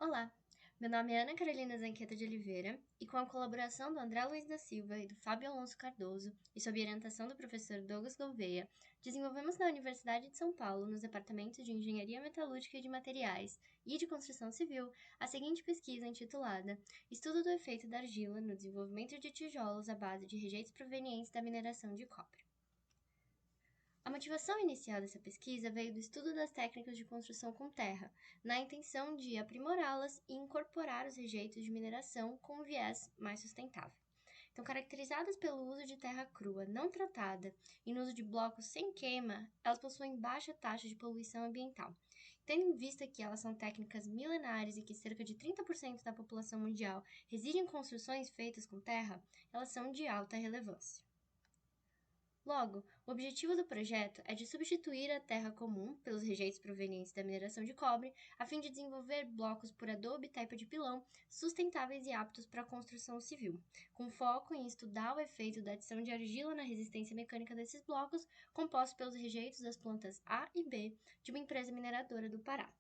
Olá, meu nome é Ana Carolina Zanqueta de Oliveira e com a colaboração do André Luiz da Silva e do Fábio Alonso Cardoso e sob orientação do professor Douglas Gouveia, desenvolvemos na Universidade de São Paulo, nos departamentos de Engenharia Metalúrgica e de Materiais e de Construção Civil, a seguinte pesquisa intitulada Estudo do efeito da argila no desenvolvimento de tijolos à base de rejeitos provenientes da mineração de cobre. A motivação inicial dessa pesquisa veio do estudo das técnicas de construção com terra, na intenção de aprimorá-las e incorporar os rejeitos de mineração com um viés mais sustentável. Então, caracterizadas pelo uso de terra crua não tratada e no uso de blocos sem queima, elas possuem baixa taxa de poluição ambiental. Tendo em vista que elas são técnicas milenares e que cerca de 30% da população mundial reside em construções feitas com terra, elas são de alta relevância. Logo, o objetivo do projeto é de substituir a terra comum pelos rejeitos provenientes da mineração de cobre, a fim de desenvolver blocos por adobe e taipa de pilão sustentáveis e aptos para a construção civil, com foco em estudar o efeito da adição de argila na resistência mecânica desses blocos, compostos pelos rejeitos das plantas A e B de uma empresa mineradora do Pará.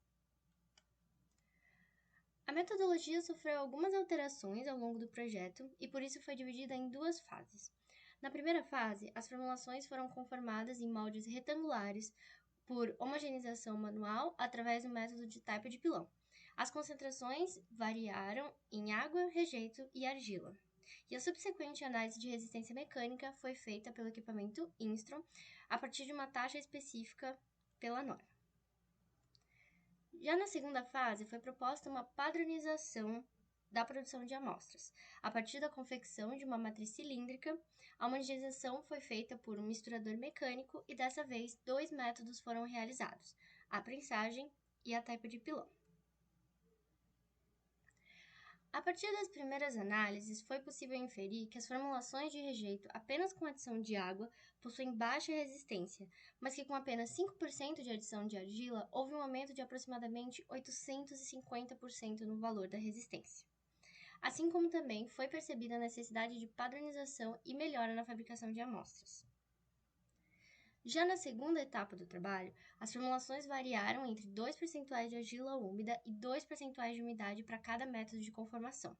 A metodologia sofreu algumas alterações ao longo do projeto e por isso foi dividida em duas fases. Na primeira fase, as formulações foram conformadas em moldes retangulares por homogeneização manual através do método de taipa de pilão. As concentrações variaram em água, rejeito e argila. E a subsequente análise de resistência mecânica foi feita pelo equipamento Instron a partir de uma taxa específica pela norma. Já na segunda fase, foi proposta uma padronização da produção de amostras. A partir da confecção de uma matriz cilíndrica, a homogenização foi feita por um misturador mecânico e dessa vez 2 métodos foram realizados, a prensagem e a taipa de pilão. A partir das primeiras análises, foi possível inferir que as formulações de rejeito apenas com adição de água possuem baixa resistência, mas que com apenas 5% de adição de argila, houve um aumento de aproximadamente 850% no valor da resistência. Assim como também foi percebida a necessidade de padronização e melhora na fabricação de amostras. Já na segunda etapa do trabalho, as formulações variaram entre 2 percentuais de argila úmida e 2 percentuais de umidade para cada método de conformação.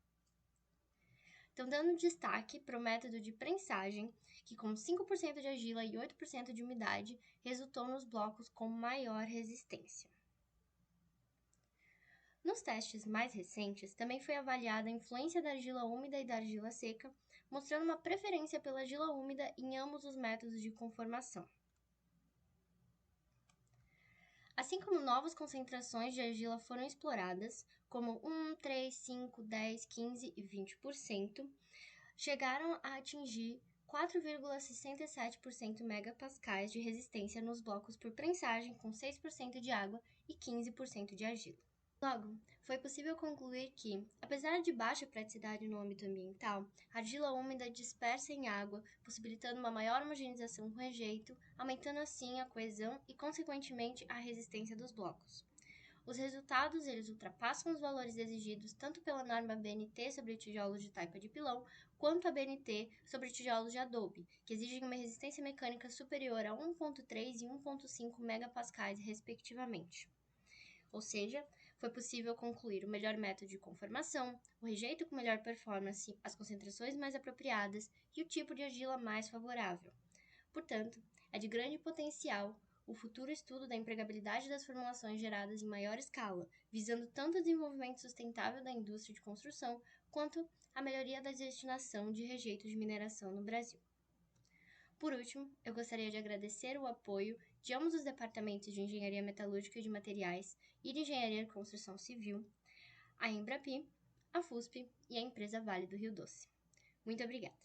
Então, dando destaque para o método de prensagem, que com 5% de argila e 8% de umidade, resultou nos blocos com maior resistência. Nos testes mais recentes, também foi avaliada a influência da argila úmida e da argila seca, mostrando uma preferência pela argila úmida em ambos os métodos de conformação. Assim como novas concentrações de argila foram exploradas, como 1, 3, 5, 10, 15 e 20%, chegaram a atingir 4,67% megapascais de resistência nos blocos por prensagem, com 6% de água e 15% de argila. Logo, foi possível concluir que, apesar de baixa praticidade no âmbito ambiental, a argila úmida dispersa em água, possibilitando uma maior homogeneização com rejeito, aumentando assim a coesão e, consequentemente, a resistência dos blocos. Os resultados eles ultrapassam os valores exigidos tanto pela norma BNT sobre tijolos de taipa de pilão, quanto a BNT sobre tijolos de adobe, que exigem uma resistência mecânica superior a 1,3 e 1,5 megapascais, respectivamente. Ou seja, foi possível concluir o melhor método de conformação, o rejeito com melhor performance, as concentrações mais apropriadas e o tipo de argila mais favorável. Portanto, é de grande potencial o futuro estudo da empregabilidade das formulações geradas em maior escala, visando tanto o desenvolvimento sustentável da indústria de construção, quanto a melhoria da destinação de rejeito de mineração no Brasil. Por último, eu gostaria de agradecer o apoio de ambos os departamentos de Engenharia Metalúrgica e de Materiais e de Engenharia de Construção Civil, a Embrapi, a FUSP e a empresa Vale do Rio Doce. Muito obrigada!